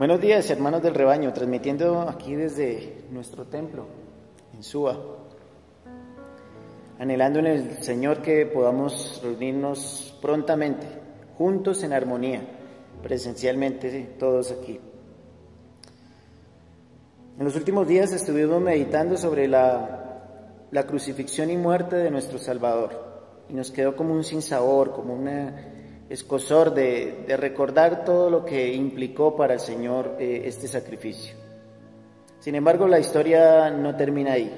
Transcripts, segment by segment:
Buenos días, hermanos del rebaño, transmitiendo aquí desde nuestro templo, en Suba, anhelando en el Señor que podamos reunirnos prontamente, juntos en armonía, presencialmente todos aquí. En los últimos días estuvimos meditando sobre la crucifixión y muerte de nuestro Salvador, y nos quedó como un sinsabor, como un escozor de recordar todo lo que implicó para el Señor este sacrificio. Sin embargo, la historia no termina ahí.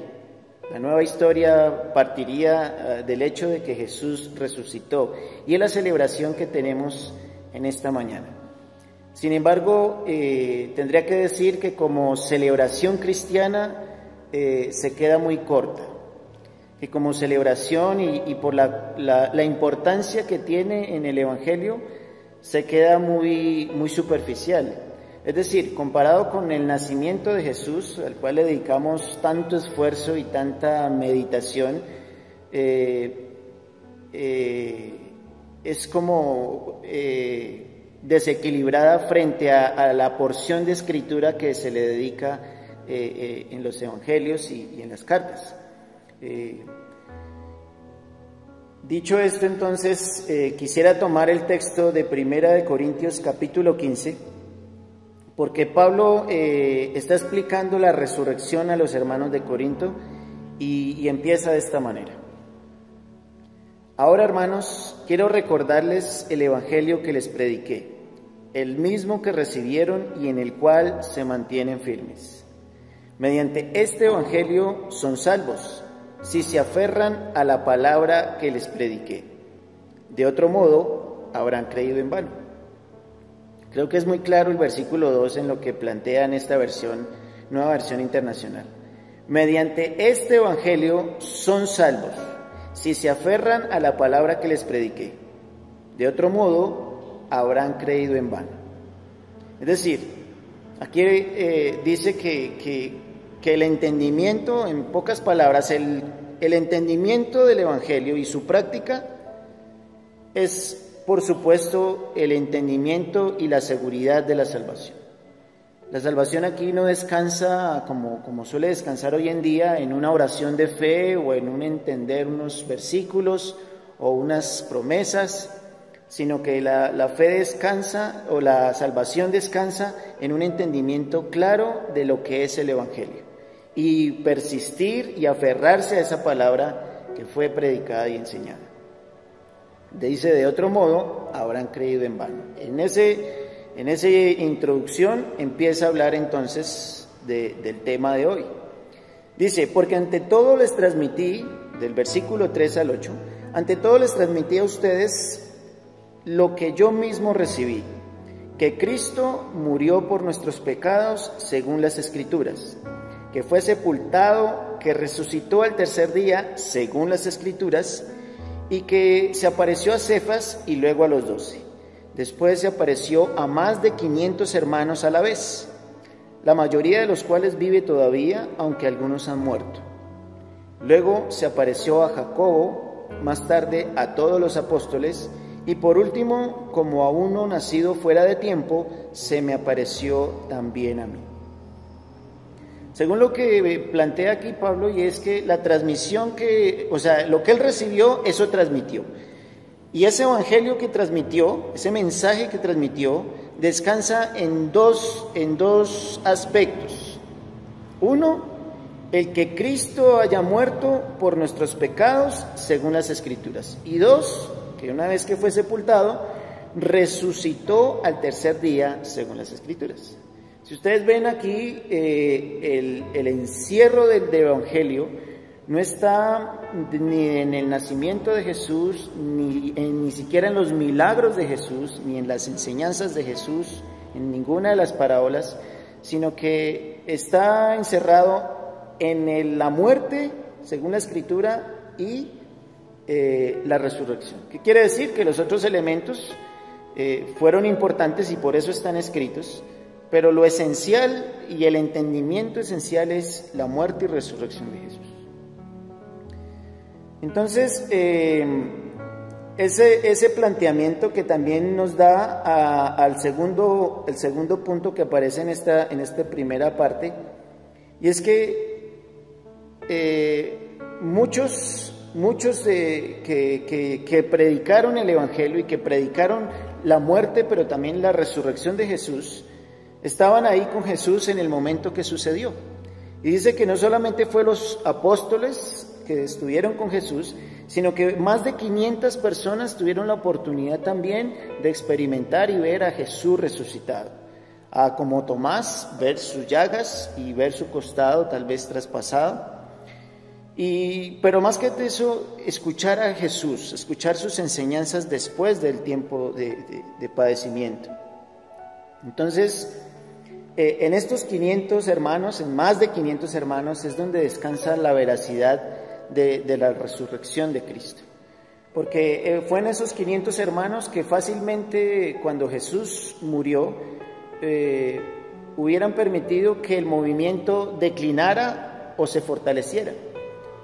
La nueva historia partiría del hecho de que Jesús resucitó, y es la celebración que tenemos en esta mañana. Sin embargo, tendría que decir que como celebración cristiana se queda muy corta, que como celebración y por la importancia que tiene en el Evangelio, se queda muy superficial. Es decir, comparado con el nacimiento de Jesús, al cual le dedicamos tanto esfuerzo y tanta meditación, es como desequilibrada frente a la porción de escritura que se le dedica en los evangelios y en las cartas. Dicho esto, entonces, quisiera tomar el texto de Primera de Corintios capítulo 15, porque Pablo está explicando la resurrección a los hermanos de Corinto y empieza de esta manera. Ahora, hermanos, quiero recordarles el evangelio que les prediqué, el mismo que recibieron y en el cual se mantienen firmes. Mediante este evangelio son salvos, si se aferran a la palabra que les prediqué. De otro modo, habrán creído en vano. Creo que es muy claro el versículo 2 en lo que plantea en esta versión, nueva versión internacional. Mediante este evangelio son salvos, si se aferran a la palabra que les prediqué. De otro modo, habrán creído en vano. Es decir, aquí dice que el entendimiento, en pocas palabras, el entendimiento del Evangelio y su práctica es, por supuesto, el entendimiento y la seguridad de la salvación. La salvación aquí no descansa como suele descansar hoy en día en una oración de fe o en un entender unos versículos o unas promesas, sino que la fe descansa o la salvación descansa en un entendimiento claro de lo que es el Evangelio y persistir y aferrarse a esa palabra que fue predicada y enseñada. Dice, de otro modo, habrán creído en vano. En esa introducción empieza a hablar entonces del tema de hoy. Dice, porque ante todo les transmití, del versículo 3 al 8, ante todo les transmití a ustedes lo que yo mismo recibí, que Cristo murió por nuestros pecados según las Escrituras, que fue sepultado, que resucitó al tercer día según las Escrituras, y que se apareció a Cefas y luego a los 12. Después se apareció a más de 500 hermanos a la vez, la mayoría de los cuales vive todavía, aunque algunos han muerto. Luego se apareció a Jacobo, más tarde a todos los apóstoles, y por último, como a uno nacido fuera de tiempo, se me apareció también a mí. Según lo que plantea aquí Pablo, y es que la transmisión lo que él recibió, eso transmitió. Y ese evangelio que transmitió, ese mensaje que transmitió, descansa en dos aspectos. Uno, el que Cristo haya muerto por nuestros pecados según las Escrituras. Y dos, que una vez que fue sepultado, resucitó al tercer día según las Escrituras. Si ustedes ven aquí, el encierro del Evangelio no está ni en el nacimiento de Jesús, ni siquiera en los milagros de Jesús, ni en las enseñanzas de Jesús, en ninguna de las parábolas, sino que está encerrado en la muerte, según la Escritura, y la resurrección. ¿Qué quiere decir? Que los otros elementos fueron importantes y por eso están escritos, pero lo esencial y el entendimiento esencial es la muerte y resurrección de Jesús. Entonces, ese planteamiento que también nos da el segundo punto que aparece en esta primera parte, y es que muchos que predicaron el Evangelio y que predicaron la muerte, pero también la resurrección de Jesús, estaban ahí con Jesús en el momento que sucedió. Y dice que no solamente fue los apóstoles que estuvieron con Jesús, sino que más de 500 personas tuvieron la oportunidad también de experimentar y ver a Jesús resucitado. Como Tomás, ver sus llagas y ver su costado tal vez traspasado. Pero más que eso, escuchar a Jesús, escuchar sus enseñanzas después del tiempo de padecimiento. Entonces, en estos 500 hermanos, en más de 500 hermanos, es donde descansa la veracidad de la resurrección de Cristo. Porque fue en esos 500 hermanos que fácilmente, cuando Jesús murió, hubieran permitido que el movimiento declinara o se fortaleciera.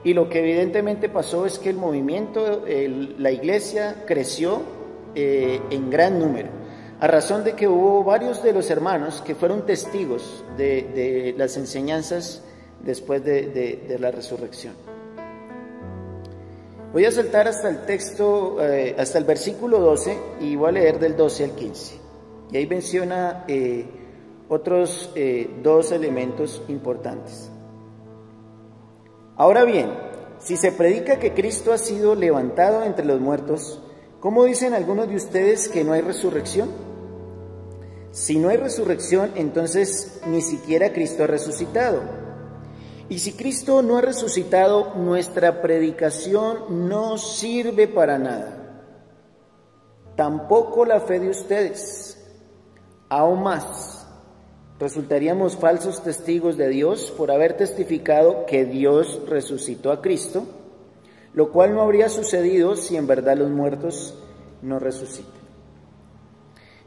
Y lo que evidentemente pasó es que el movimiento, la iglesia creció en gran número, a razón de que hubo varios de los hermanos que fueron testigos de las enseñanzas después de la resurrección. Voy a saltar hasta el texto, hasta el versículo 12, y voy a leer del 12 al 15. Y ahí menciona otros dos elementos importantes. Ahora bien, si se predica que Cristo ha sido levantado entre los muertos, ¿cómo dicen algunos de ustedes que no hay resurrección? Si no hay resurrección, entonces ni siquiera Cristo ha resucitado. Y si Cristo no ha resucitado, nuestra predicación no sirve para nada. Tampoco la fe de ustedes. Aún más, resultaríamos falsos testigos de Dios por haber testificado que Dios resucitó a Cristo, lo cual no habría sucedido si en verdad los muertos no resucitan.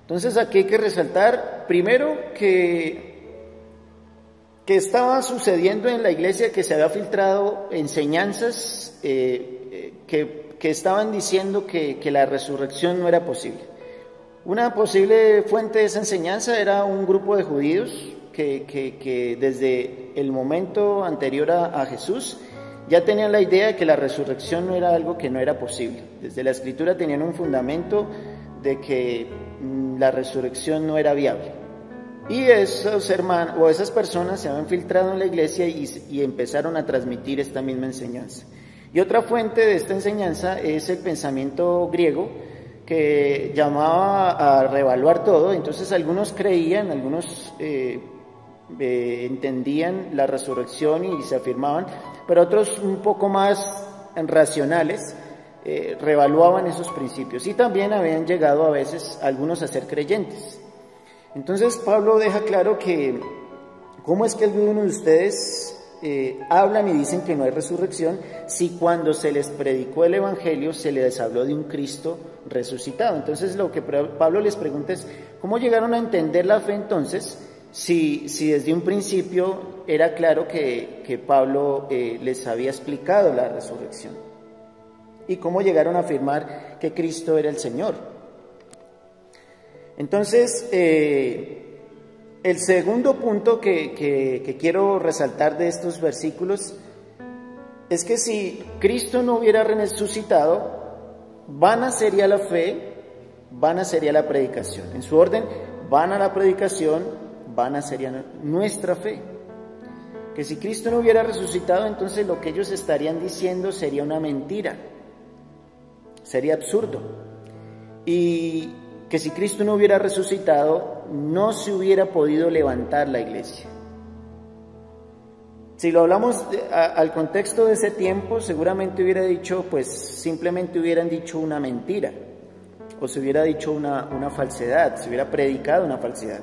Entonces aquí hay que resaltar primero que estaba sucediendo en la iglesia, que se había filtrado enseñanzas que estaban diciendo que la resurrección no era posible. Una posible fuente de esa enseñanza era un grupo de judíos que desde el momento anterior a Jesús ya tenían la idea de que la resurrección no era algo que no era posible. Desde la Escritura tenían un fundamento de que la resurrección no era viable. Y esos hermanos o esas personas se habían filtrado en la iglesia y empezaron a transmitir esta misma enseñanza. Y otra fuente de esta enseñanza es el pensamiento griego, que llamaba a reevaluar todo. Entonces algunos creían, algunos entendían la resurrección y se afirmaban, pero otros un poco más racionales reevaluaban esos principios, y también habían llegado a veces algunos a ser creyentes. Entonces Pablo deja claro que cómo es que algunos de ustedes hablan y dicen que no hay resurrección, si cuando se les predicó el Evangelio se les habló de un Cristo resucitado. Entonces lo que Pablo les pregunta es, ¿cómo llegaron a entender la fe entonces, si desde un principio era claro que Pablo les había explicado la resurrección? ¿Y cómo llegaron a afirmar que Cristo era el Señor? Entonces, el segundo punto que quiero resaltar de estos versículos es que si Cristo no hubiera resucitado, vana sería la fe, vana sería la predicación. En su orden, vana la predicación, vana sería nuestra fe. Que si Cristo no hubiera resucitado, entonces lo que ellos estarían diciendo sería una mentira, sería absurdo. Y que si Cristo no hubiera resucitado, no se hubiera podido levantar la iglesia. Si lo hablamos al contexto de ese tiempo, seguramente hubiera dicho, pues simplemente hubieran dicho una mentira, o se hubiera dicho una falsedad, se hubiera predicado una falsedad.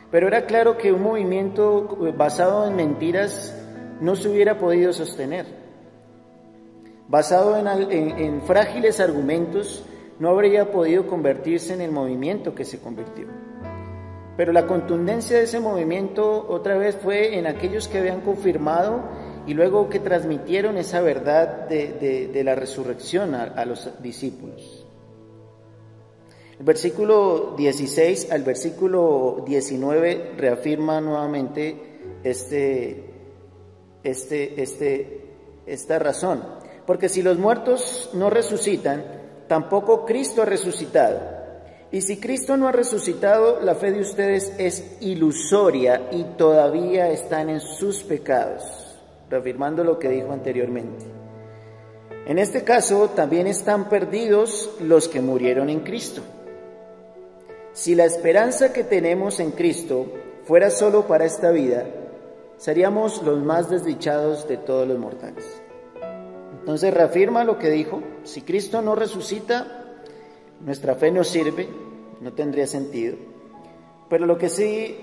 Pero era claro que un movimiento basado en mentiras no se hubiera podido sostener. Basado en frágiles argumentos, no habría podido convertirse en el movimiento que se convirtió. Pero la contundencia de ese movimiento otra vez fue en aquellos que habían confirmado y luego que transmitieron esa verdad de la resurrección a los discípulos. El versículo 16 al versículo 19 reafirma nuevamente esta razón. Porque si los muertos no resucitan, tampoco Cristo ha resucitado. Y si Cristo no ha resucitado, la fe de ustedes es ilusoria y todavía están en sus pecados, reafirmando lo que dijo anteriormente. En este caso, también están perdidos los que murieron en Cristo. Si la esperanza que tenemos en Cristo fuera solo para esta vida, seríamos los más desdichados de todos los mortales. Entonces reafirma lo que dijo: si Cristo no resucita, nuestra fe no sirve, no tendría sentido. Pero lo que sí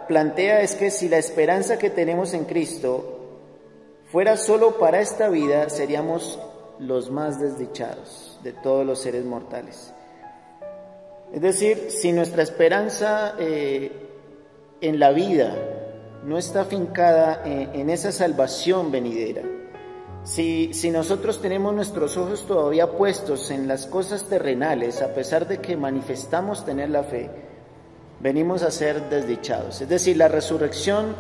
plantea es que si la esperanza que tenemos en Cristo fuera solo para esta vida, seríamos los más desdichados de todos los seres mortales. Es decir, si nuestra esperanza en la vida no está afincada en esa salvación venidera, si nosotros tenemos nuestros ojos todavía puestos en las cosas terrenales, a pesar de que manifestamos tener la fe, venimos a ser desdichados. Es decir, la resurrección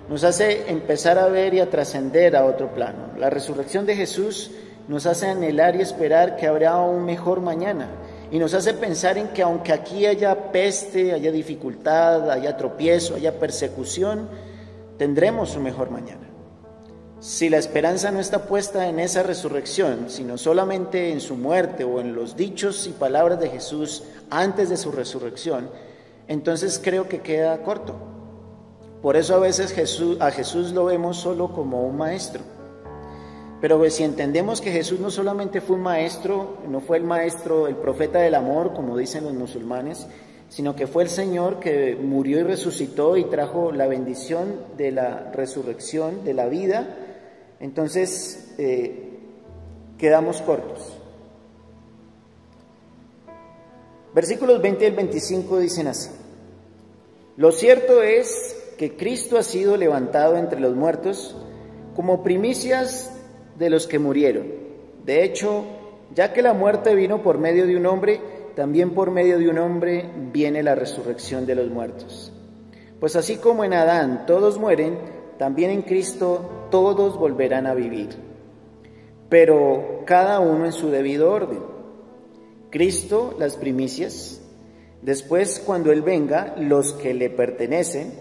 nos hace empezar a ver y a trascender a otro plano. La resurrección de Jesús nos hace anhelar y esperar que habrá un mejor mañana. Y nos hace pensar en que aunque aquí haya peste, haya dificultad, haya tropiezo, haya persecución, tendremos un mejor mañana. Si la esperanza no está puesta en esa resurrección, sino solamente en su muerte o en los dichos y palabras de Jesús antes de su resurrección, entonces creo que queda corto. Por eso a veces a Jesús lo vemos solo como un maestro. Pero si entendemos que Jesús no solamente fue un maestro, no fue el maestro, el profeta del amor, como dicen los musulmanes, sino que fue el Señor que murió y resucitó y trajo la bendición de la resurrección, de la vida, entonces quedamos cortos. Versículos 20 al 25 dicen así: lo cierto es que Cristo ha sido levantado entre los muertos como primicias de los que murieron. De hecho, ya que la muerte vino por medio de un hombre, también por medio de un hombre viene la resurrección de los muertos. Pues así como en Adán todos mueren, también en Cristo todos volverán a vivir, pero cada uno en su debido orden. Cristo, las primicias, después cuando Él venga, los que le pertenecen.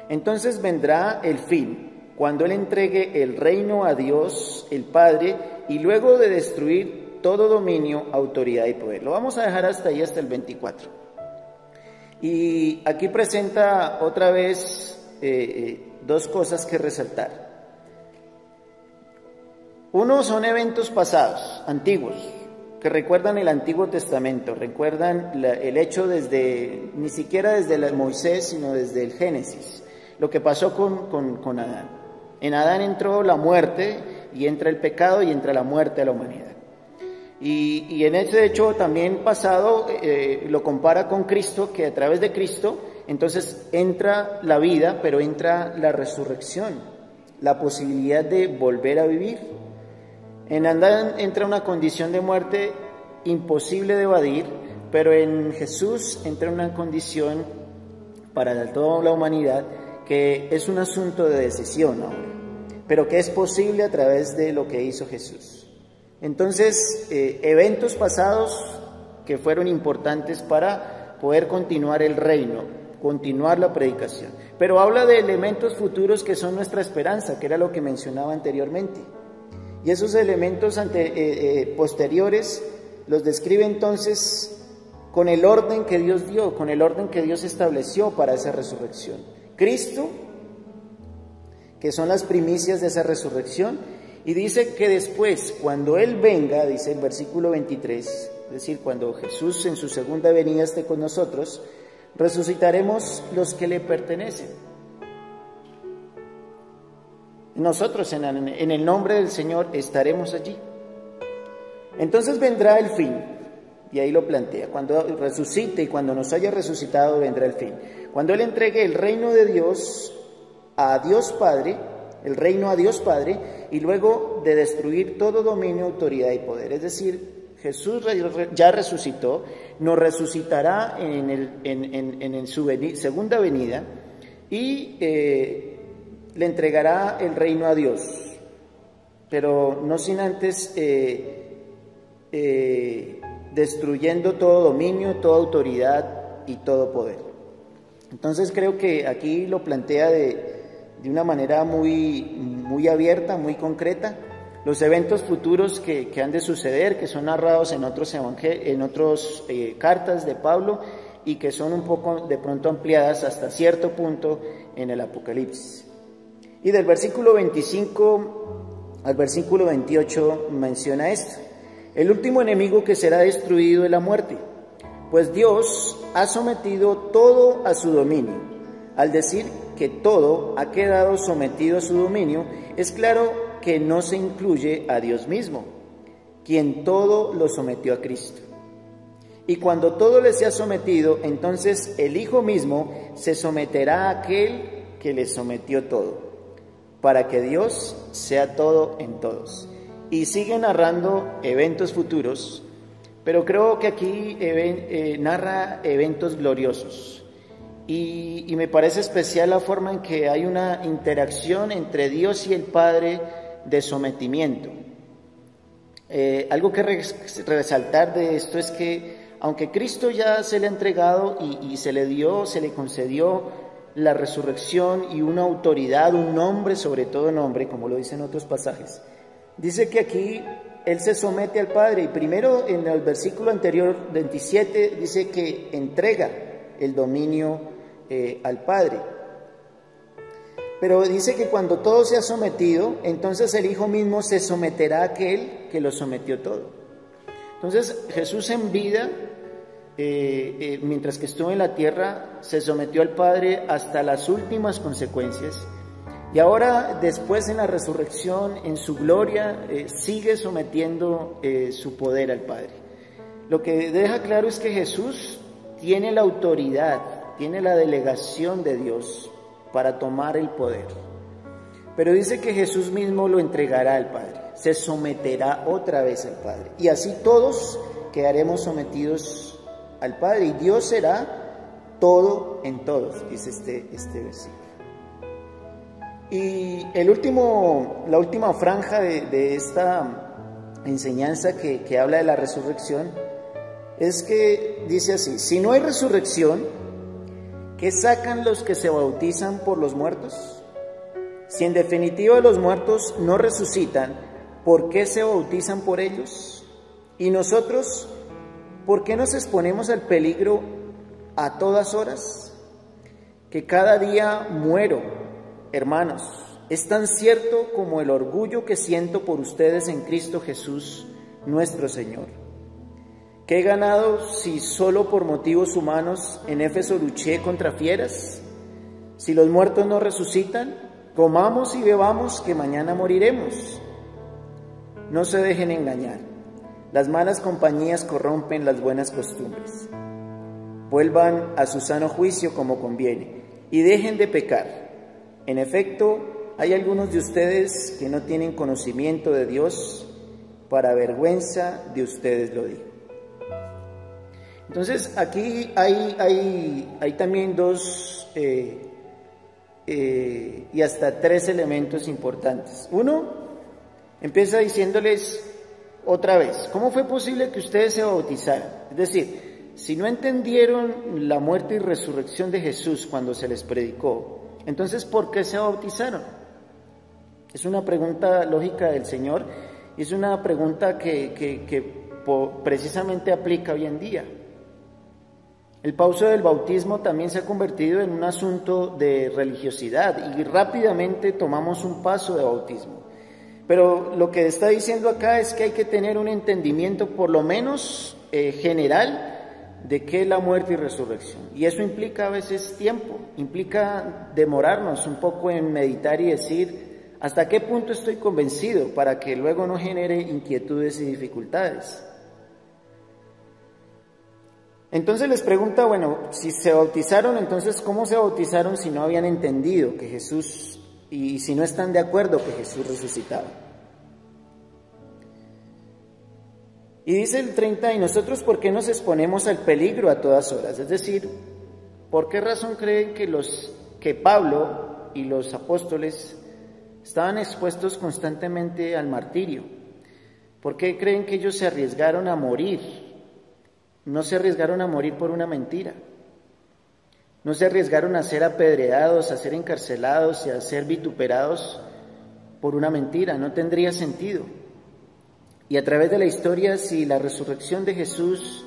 Entonces vendrá el fin, cuando Él entregue el reino a Dios, el Padre, y luego de destruir todo dominio, autoridad y poder. Lo vamos a dejar hasta ahí, hasta el 24. Y aquí presenta otra vez dos cosas que resaltar. Uno son eventos pasados, antiguos, que recuerdan el Antiguo Testamento, recuerdan el hecho ni siquiera desde Moisés, sino desde el Génesis, lo que pasó con Adán. En Adán entró la muerte, y entra el pecado, y entra la muerte a la humanidad. Y en ese hecho también pasado lo compara con Cristo, que a través de Cristo entonces entra la vida, pero entra la resurrección, la posibilidad de volver a vivir. En Adán entra una condición de muerte imposible de evadir, pero en Jesús entra una condición para toda la humanidad que es un asunto de decisión ahora, pero que es posible a través de lo que hizo Jesús. Entonces, eventos pasados que fueron importantes para poder continuar el reino, continuar la predicación. Pero habla de elementos futuros que son nuestra esperanza, que era lo que mencionaba anteriormente. Y esos elementos posteriores los describe entonces con el orden que Dios dio, con el orden que Dios estableció para esa resurrección. Cristo, que son las primicias de esa resurrección, y dice que después, cuando Él venga, dice el versículo 23, es decir, cuando Jesús en su segunda venida esté con nosotros, resucitaremos los que le pertenecen. Nosotros en el nombre del Señor estaremos allí. Entonces vendrá el fin, y ahí lo plantea: cuando resucite y cuando nos haya resucitado vendrá el fin. Cuando Él entregue el reino de Dios a Dios Padre, el reino a Dios Padre, y luego de destruir todo dominio, autoridad y poder. Es decir, Jesús ya resucitó, nos resucitará en su segunda venida y le entregará el reino a Dios, pero no sin antes destruyendo todo dominio, toda autoridad y todo poder. Entonces creo que aquí lo plantea de una manera muy abierta, muy concreta, los eventos futuros que han de suceder, que son narrados en otras cartas de Pablo y que son un poco de pronto ampliadas hasta cierto punto en el Apocalipsis. Y del versículo 25 al versículo 28 menciona esto: el último enemigo que será destruido es la muerte, pues Dios ha sometido todo a su dominio. Al decir que todo ha quedado sometido a su dominio, es claro que no se incluye a Dios mismo, quien todo lo sometió a Cristo. Y cuando todo le sea sometido, entonces el Hijo mismo se someterá a aquel que le sometió todo, para que Dios sea todo en todos. Y sigue narrando eventos futuros, pero creo que aquí narra eventos gloriosos. Y me parece especial la forma en que hay una interacción entre Dios y el Padre de sometimiento. Algo que resaltar de esto es que aunque Cristo ya se le ha entregado y se le concedió la resurrección y una autoridad, un nombre sobre todo nombre, como lo dicen otros pasajes, dice que aquí Él se somete al Padre, y primero en el versículo anterior 27 dice que entrega el dominio al Padre. Pero dice que cuando todo se ha sometido, entonces el Hijo mismo se someterá a aquel que lo sometió todo. Entonces Jesús en vida, mientras que estuvo en la tierra, se sometió al Padre hasta las últimas consecuencias. Y ahora, después en la resurrección, en su gloria, sigue sometiendo su poder al Padre. Lo que deja claro es que Jesús tiene la autoridad, tiene la delegación de Dios para tomar el poder. Pero dice que Jesús mismo lo entregará al Padre, se someterá otra vez al Padre. Y así todos quedaremos sometidos al Padre, y Dios será todo en todos, dice este versículo. Y la última franja de esta enseñanza que habla de la resurrección es que dice así: si no hay resurrección, ¿qué sacan los que se bautizan por los muertos? Si en definitiva los muertos no resucitan, ¿por qué se bautizan por ellos? Y nosotros, ¿por qué nos exponemos al peligro a todas horas? Que cada día muero, hermanos, es tan cierto como el orgullo que siento por ustedes en Cristo Jesús, nuestro Señor. ¿Qué he ganado si solo por motivos humanos en Éfeso luché contra fieras? Si los muertos no resucitan, comamos y bebamos, que mañana moriremos. No se dejen engañar. Las malas compañías corrompen las buenas costumbres. Vuelvan a su sano juicio como conviene y dejen de pecar. En efecto, hay algunos de ustedes que no tienen conocimiento de Dios. Para vergüenza de ustedes lo digo. Entonces aquí hay también dos y hasta tres elementos importantes. Uno, empieza diciéndoles otra vez: ¿cómo fue posible que ustedes se bautizaran? Es decir, si no entendieron la muerte y resurrección de Jesús cuando se les predicó, entonces ¿por qué se bautizaron? Es una pregunta lógica del Señor, y es una pregunta que precisamente aplica hoy en día. El pauso del bautismo también se ha convertido en un asunto de religiosidad y rápidamente tomamos un paso de bautismo. Pero lo que está diciendo acá es que hay que tener un entendimiento por lo menos general de qué es la muerte y resurrección. Y eso implica a veces tiempo, implica demorarnos un poco en meditar y decir hasta qué punto estoy convencido, para que luego no genere inquietudes y dificultades. Entonces les pregunta, bueno, si se bautizaron, entonces ¿cómo se bautizaron si no habían entendido que Jesús, y si no están de acuerdo que Jesús resucitaba? Y dice el 30, ¿y nosotros por qué nos exponemos al peligro a todas horas? Es decir, ¿por qué razón creen que Pablo y los apóstoles estaban expuestos constantemente al martirio? ¿Por qué creen que ellos se arriesgaron a morir? No se arriesgaron a morir por una mentira. No se arriesgaron a ser apedreados, a ser encarcelados y a ser vituperados por una mentira. No tendría sentido. Y a través de la historia, si la resurrección de Jesús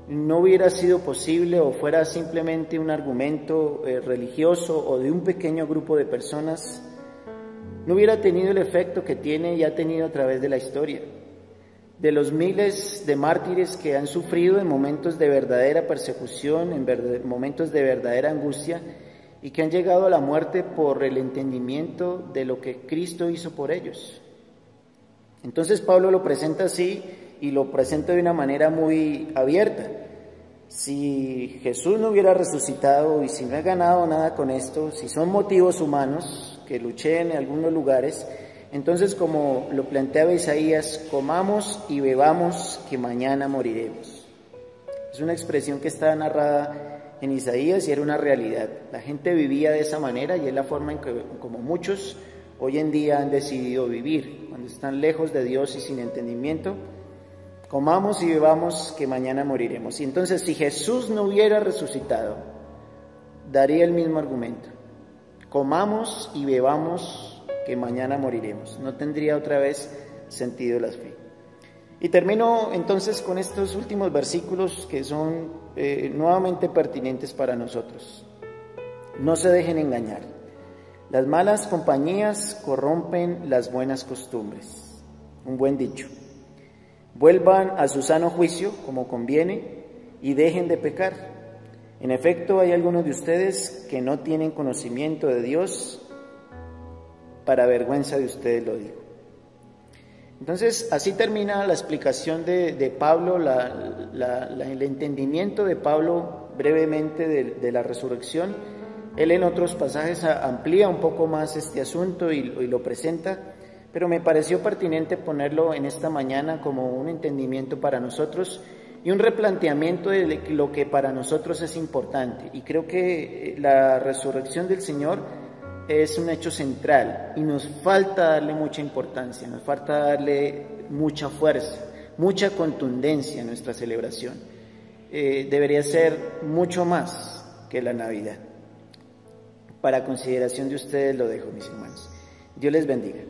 no hubiera sido posible o fuera simplemente un argumento religioso o de un pequeño grupo de personas, no hubiera tenido el efecto que tiene y ha tenido a través de la historia. De los miles de mártires que han sufrido en momentos de verdadera persecución, en momentos de verdadera angustia, y que han llegado a la muerte por el entendimiento de lo que Cristo hizo por ellos. Entonces Pablo lo presenta así y lo presenta de una manera muy abierta. Si Jesús no hubiera resucitado y si no he ganado nada con esto, si son motivos humanos que luché en algunos lugares, entonces, como lo planteaba Isaías, comamos y bebamos que mañana moriremos. Es una expresión que está narrada en Isaías y era una realidad. La gente vivía de esa manera y es la forma en que, como muchos hoy en día han decidido vivir. Cuando están lejos de Dios y sin entendimiento, comamos y bebamos que mañana moriremos. Y entonces, si Jesús no hubiera resucitado, daría el mismo argumento. Comamos y bebamos que mañana moriremos. No tendría otra vez sentido la fe. Y termino entonces con estos últimos versículos que son nuevamente pertinentes para nosotros. No se dejen engañar. Las malas compañías corrompen las buenas costumbres. Un buen dicho. Vuelvan a su sano juicio como conviene y dejen de pecar. En efecto, hay algunos de ustedes que no tienen conocimiento de Dios. Para vergüenza de ustedes lo digo. Entonces, así termina la explicación de Pablo, el entendimiento de Pablo brevemente de la resurrección. Él en otros pasajes amplía un poco más este asunto y lo presenta, pero me pareció pertinente ponerlo en esta mañana como un entendimiento para nosotros y un replanteamiento de lo que para nosotros es importante. Y creo que la resurrección del Señor es un hecho central y nos falta darle mucha importancia, nos falta darle mucha fuerza, mucha contundencia a nuestra celebración. Debería ser mucho más que la Navidad. Para consideración de ustedes lo dejo, mis hermanos. Dios les bendiga.